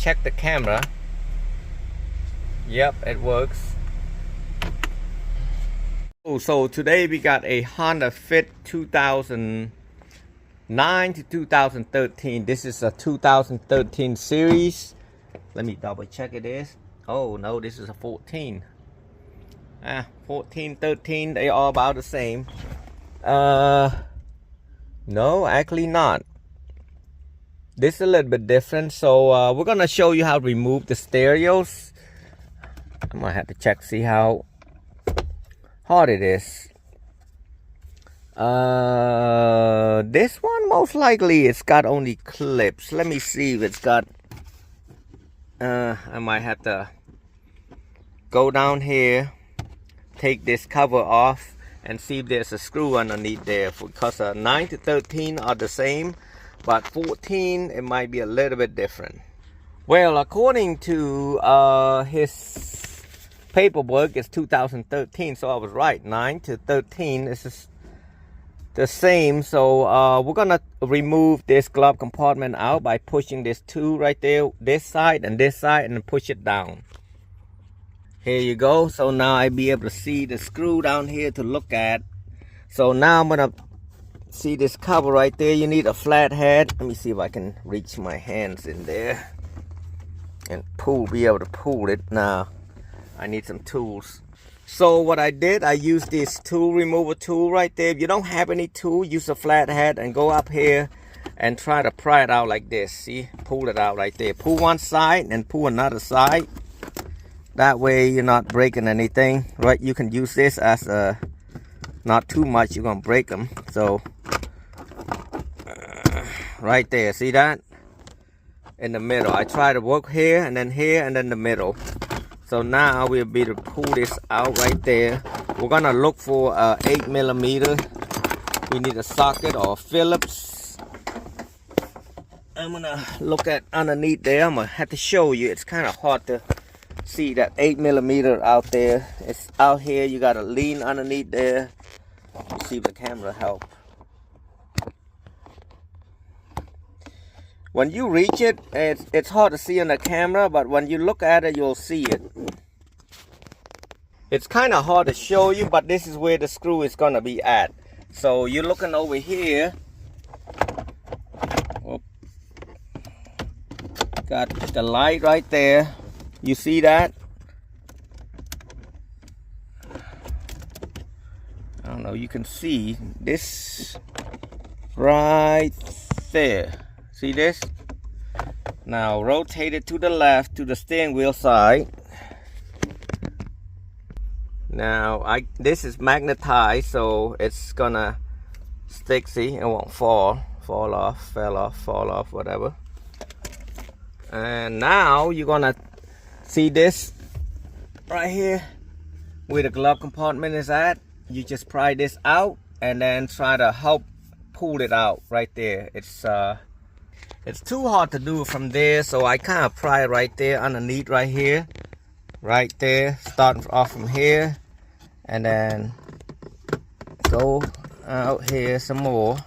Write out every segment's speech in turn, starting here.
check the camera. Yep, it works. Oh, so today we got a Honda Fit 2009 to 2013. This is a 2013 series. Let me double check it is. Oh no, this is a 14. 14, 13, they are about the same. No, actually not. This is a little bit different. So we're gonna show you how to remove the stereos. I might have to check, see how hard it is. This one most likely it's got only clips. Let me see if it's got I might have to go down here, take this cover off and see if there's a screw underneath there, because 9 to 13 are the same, but 14 it might be a little bit different. Well, according to his paperwork, it's 2013, so I was right. 9 to 13 is the same. So we're gonna remove this glove compartment out by pushing this tool right there, this side and then push it down. Here you go. So now I'll be able to see the screw down here to look at. So now I'm gonna see this cover right there. You need a flat head. Let me see if I can reach my hands in there and be able to pull it. Now I need some tools. So what I did, I used this tool remover tool right there. If you don't have any tool, use a flat head and go up here and try to pry it out like this. See, pull it out right there. Pull one side and pull another side. That way you're not breaking anything, right? You can use this as not too much, you're gonna break them. So right there, see that? In the middle. I try to work here and then the middle. So now we'll be able to pull this out right there. We're gonna look for 8mm. We need a socket or Phillips. I'm gonna look at underneath there. I'm gonna have to show you. It's kind of hard to see that 8mm out there. It's out here. You gotta lean underneath there. Let's see if the camera help. When you reach it, it's hard to see on the camera, but when you look at it, you'll see it. It's kind of hard to show you, but this is where the screw is gonna be at. So you're looking over here. Got the light right there. You see that? I don't know, you can see this right there. See this? Now rotate it to the left, to the steering wheel side. Now this is magnetized, so it's gonna stick. See, it won't fall off, fall off, whatever. And now you're gonna see this right here where the glove compartment is at. You just pry this out and then try to help pull it out right there. It's too hard to do from there, so I kind of pry it right there underneath right here. Right there, starting off from here and then go out here some more.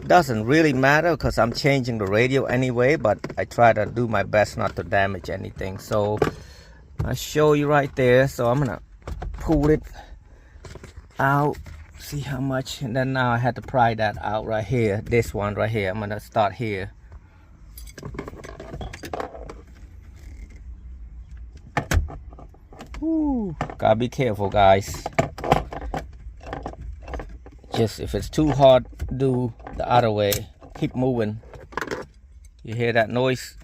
Doesn't really matter because I'm changing the radio anyway, but I try to do my best not to damage anything. So I'll show you right there. So I'm gonna pull it out, see how much, and then now I had to pry that out right here. This one right here, I'm gonna start here. Ooh, gotta be careful, guys. Just if it's too hard, do the other way. Keep moving. You hear that noise?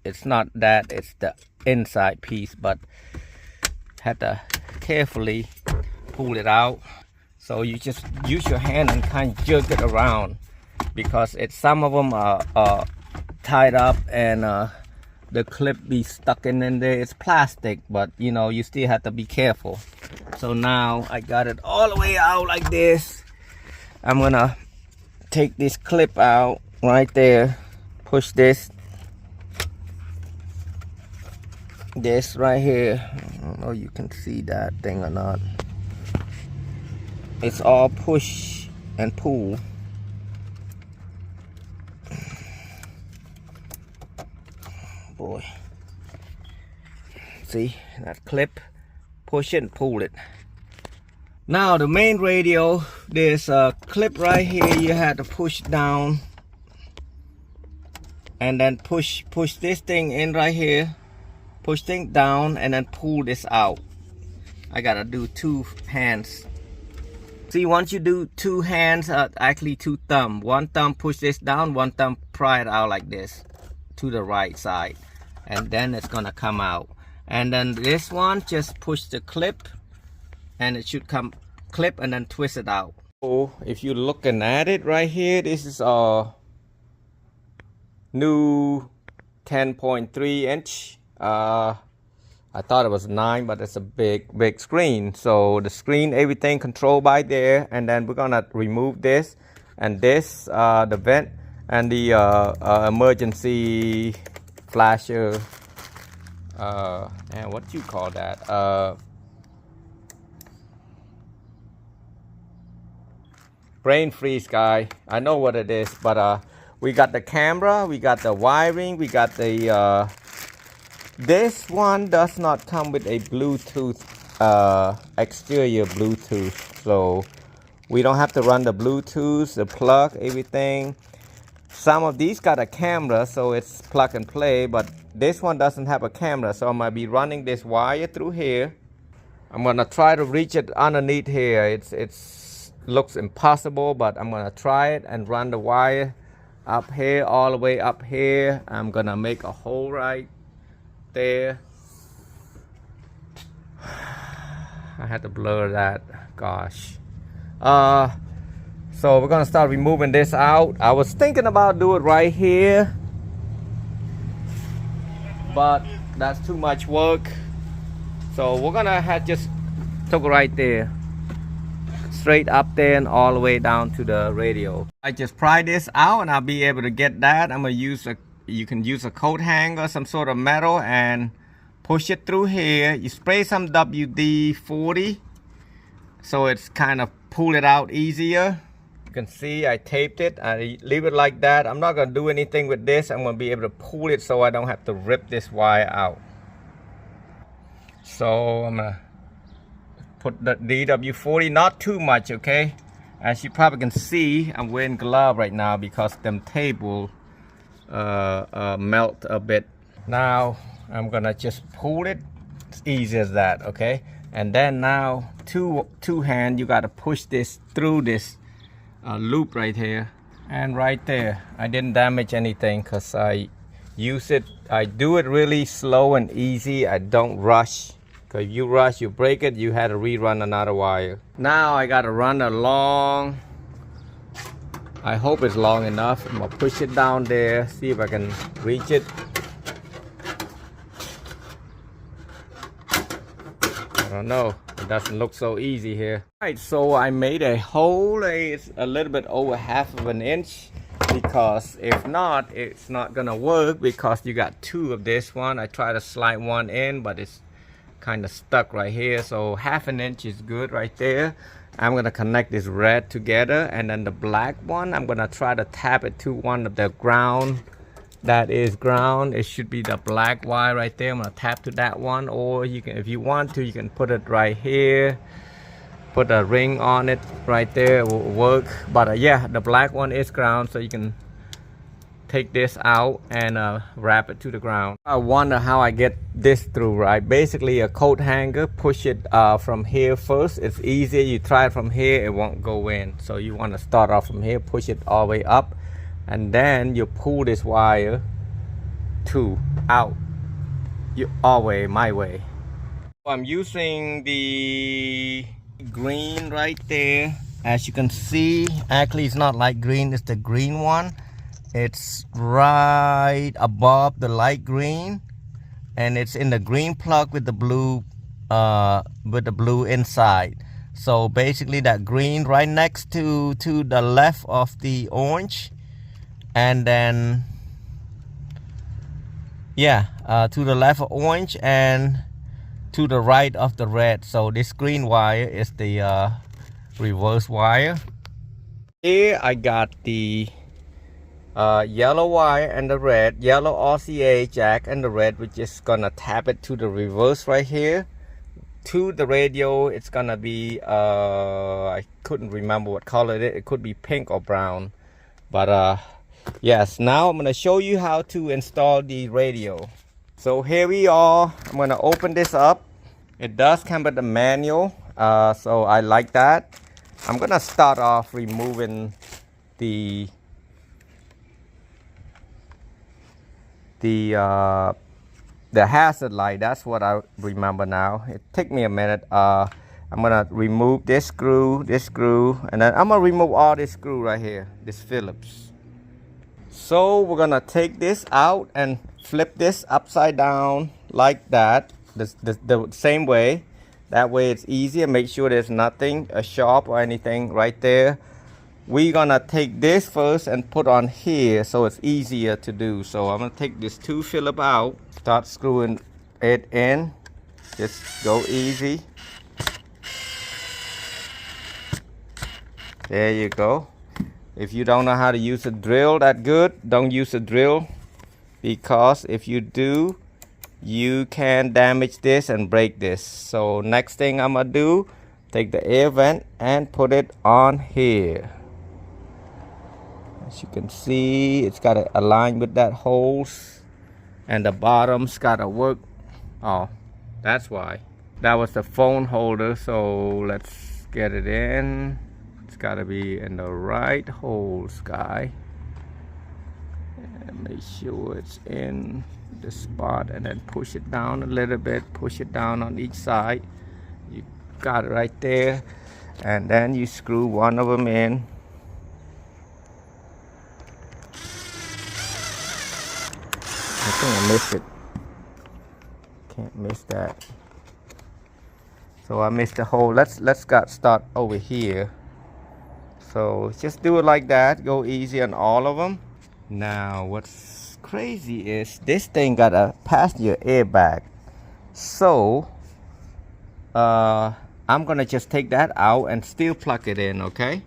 It's not that, it's the inside piece, but had to carefully pull it out. So you just use your hand and kind of jerk it around, because some of them are tied up and the clip be stuck in there. It's plastic, but you know, you still have to be careful. So now I got it all the way out like this. I'm gonna take this clip out right there, push this right here. I don't know if you can see that thing or not. It's all push and pull. boy. See that clip? Push it and pull it. Now the main radio, there's a clip right here. You had to push down and then push this thing in right here. Push thing down and then pull this out. I gotta do 2 hands. See, once you do 2 hands, actually 2 thumbs. 1 thumb push this down, 1 thumb pry it out like this to the right side, and then it's gonna come out. And then this one, just push the clip and it should come clip and then twist it out. So if you're looking at it right here, this is a new 10.3 inch. I thought it was 9, but it's a big screen. So the screen, everything controlled by there. And then we're gonna remove this and this, the vent and the emergency flasher. And what you call that? Brain freeze guy. I know what it is, but we got the camera, we got the wiring, we got the this one does not come with a Bluetooth, exterior Bluetooth, so we don't have to run the Bluetooth, the plug, everything. Some of these got a camera, so it's plug and play, but this one doesn't have a camera, so I'm gonna be running this wire through here. I'm gonna try to reach it underneath here. It's looks impossible, but I'm gonna try it and run the wire up here, all the way up here. I'm gonna make a hole right there. I had to blur that, gosh. So we're gonna start removing this out. I was thinking about doing it right here, but that's too much work. So we're gonna have just took it right there, straight up there and all the way down to the radio. I just pry this out and I'll be able to get that. I'm gonna use you can use a coat hanger, some sort of metal, and push it through here. You spray some WD-40 so it's kind of pull it out easier. You can see I taped it. I leave it like that. I'm not gonna do anything with this. I'm gonna be able to pull it so I don't have to rip this wire out. So I'm gonna put the DW40, not too much, okay? As you probably can see, I'm wearing gloves right now because them tape will melt a bit. Now I'm gonna just pull it. It's easy as that, okay? And then now two hand, you gotta push this through this loop right here and right there. I didn't damage anything because I use it. I do it really slow and easy. I don't rush, because if you rush, you break it. You had to rerun another wire. Now I gotta run a long, I hope it's long enough. I'm gonna push it down there, see if I can reach it. I don't know, it doesn't look so easy here. Alright, so I made a hole. It's a little bit over 1/2 inch, because if not, it's not gonna work, because you got 2 of this one. I tried to slide one in, but it's kind of stuck right here. So 1/2 inch is good right there. I'm gonna connect this red together, and then the black one, I'm gonna try to tap it to one of the ground. That is ground. It should be the black wire right there. I'm gonna tap to that one, or you can, if you want to, you can put it right here, put a ring on it right there. It will work. But yeah, the black one is ground, so you can take this out and wrap it to the ground. I wonder how I get this through, right? Basically a coat hanger, push it from here first. It's easier. You try it from here, it won't go in. So you want to start off from here, push it all the way up, and then you pull this wire out. You all way, my way. I'm using the green right there. As you can see, actually it's not light green, it's the green one. It's right above the light green, and it's in the green plug with the blue inside. So basically that green right next to the left of the orange, and then yeah, to the left of orange and to the right of the red. So this green wire is the reverse wire. Here I got the yellow wire and the red, yellow RCA jack and the red. We're just gonna tap it to the reverse right here. To the radio, it's gonna be I couldn't remember what color it could be pink or brown, but yes. Now I'm gonna show you how to install the radio. So here we are. I'm gonna open this up. It does come with the manual, so I like that. I'm gonna start off removing the hazard light. That's what I remember now. It took me a minute. I'm gonna remove this screw, and then I'm gonna remove all this screw right here, this Phillips. So we're gonna take this out and flip this upside down like that, the same way. That way it's easier. Make sure there's nothing sharp or anything right there. We're gonna take this first and put on here so it's easier to do. So I'm gonna take this 2 Phillip out, start screwing it in. Just go easy. There you go. If you don't know how to use a drill that good, don't use a drill, because if you do, you can damage this and break this. So next thing I'm gonna do, take the air vent and put it on here. As you can see, it's got to align with that holes, and the bottom's got to work. Oh, that's why. That was the phone holder, so let's get it in. It's got to be in the right holes, guy. And make sure it's in the spot, and then push it down a little bit. Push it down on each side. You got it right there, and then you screw one of them in. I think I missed it. Can't miss that. So I missed the hole. Let's start over here. So just do it like that. Go easy on all of them. Now what's crazy is this thing got a passenger airbag. So I'm gonna just take that out and still plug it in. Okay.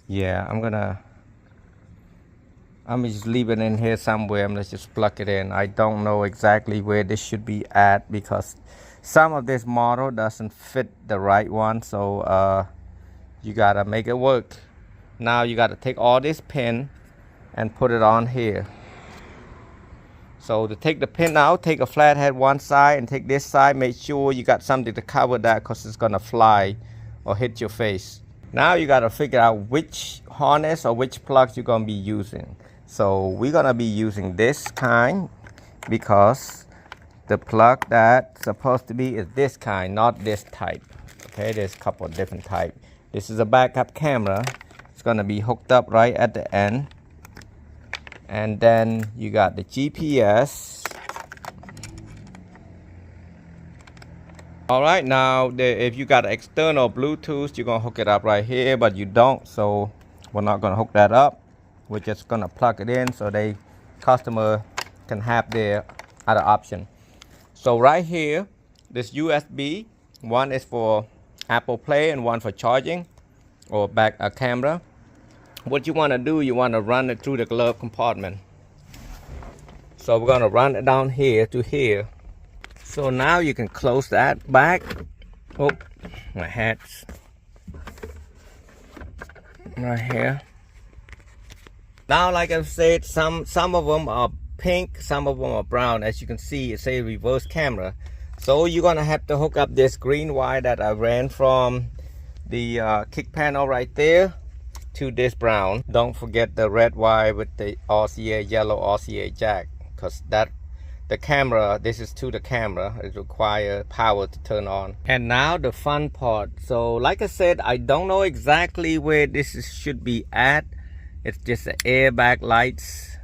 Yeah, I'm gonna just leave it in here somewhere. I'm gonna just plug it in. I don't know exactly where this should be at, because some of this model doesn't fit the right one. So you gotta make it work. Now you gotta take all this pin and put it on here. So to take the pin out, take a flathead one side and take this side. Make sure you got something to cover that, because it's gonna fly or hit your face. Now you gotta figure out which harness or which plugs you're gonna be using. So we're gonna be using this kind, because the plug that's supposed to be is this kind, not this type. Okay, there's a couple of different types. This is a backup camera. It's gonna be hooked up right at the end. And then you got the GPS. All right, now if you got external Bluetooth, you're gonna hook it up right here, but you don't, so we're not gonna hook that up. We're just gonna plug it in so the customer can have their other option. So right here, this USB, one is for Apple Play and one for charging or back a camera. What you wanna do, you wanna run it through the glove compartment. So we're gonna run it down here to here. So now you can close that back. Oh, my hat's right here. Now, like I said, some of them are pink, some of them are brown. As you can see, it says reverse camera. So you're gonna have to hook up this green wire that I ran from the kick panel right there to this brown. Don't forget the red wire with the RCA, yellow RCA jack, because the camera, this is to the camera. It requires power to turn on. And now the fun part. So like I said, I don't know exactly where should be at. It's just the airbag lights,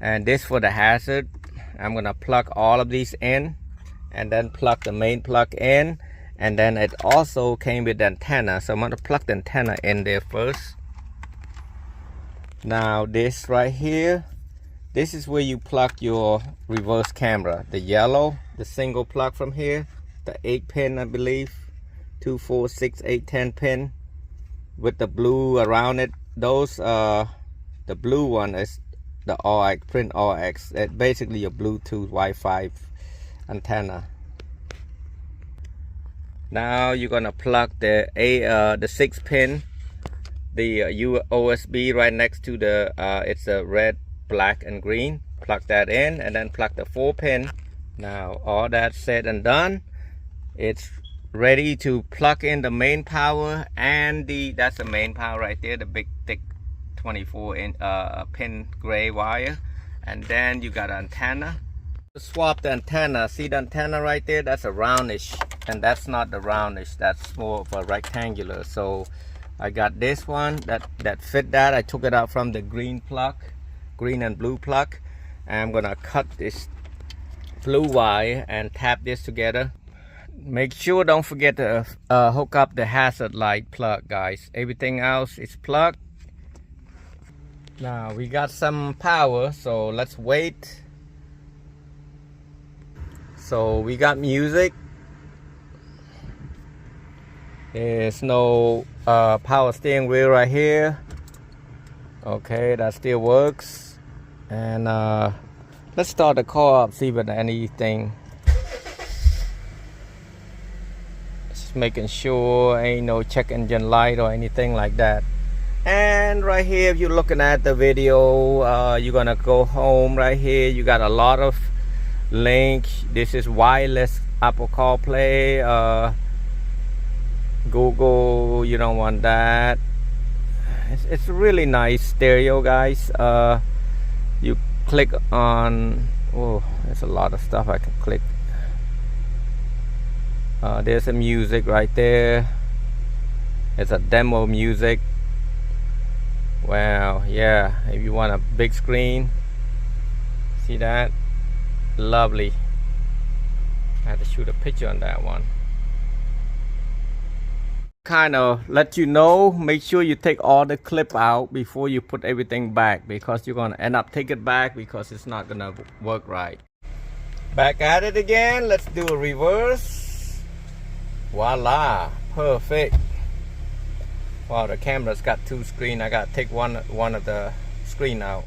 and this for the hazard. I'm gonna plug all of these in, and then plug the main plug in, and then it also came with the antenna. So I'm gonna plug the antenna in there first. Now this right here, this is where you plug your reverse camera. The yellow, the single plug from here, the 8 pin, I believe, 2, 4, 6, 8, 10 pin with the blue around it. Those The blue one is the RX, print RX. It's basically a Bluetooth Wi-Fi antenna. Now you're gonna plug the 6 pin, the USB right next to the it's a red, black, and green. Plug that in, and then plug the 4 pin. Now all that said and done, it's ready to plug in the main power and that's the main power right there, the big thick 24 pin gray wire. And then you got an antenna. Swap the antenna. See the antenna right there? That's a roundish, and that's not the roundish, that's more of a rectangular. So I got this one that fit that. I took it out from the green plug, green and blue plug, and I'm gonna cut this blue wire and tap this together. Make sure, don't forget to hook up the hazard light plug, guys. Everything else is plugged. Now we got some power, so let's wait. So we got music. There's no power steering wheel right here. Okay, that still works. And let's start the car up, see if there's anything. Just making sure ain't no check engine light or anything like that. And right here, if you're looking at the video, you're gonna go home right here. You got a lot of link. This is wireless Apple CarPlay, Google, you don't want that. It's really nice stereo, guys. You click on, oh, there's a lot of stuff I can click. There's some music right there. It's a demo music. Wow, yeah, if you want a big screen, see that? Lovely. I had to shoot a picture on that one. Kind of let you know, make sure you take all the clip out before you put everything back, because you're gonna end up taking it back because it's not gonna work right. Back at it again. Let's do a reverse. Voila, perfect. Wow, the camera's got 2 screens. I gotta take one of the screen out.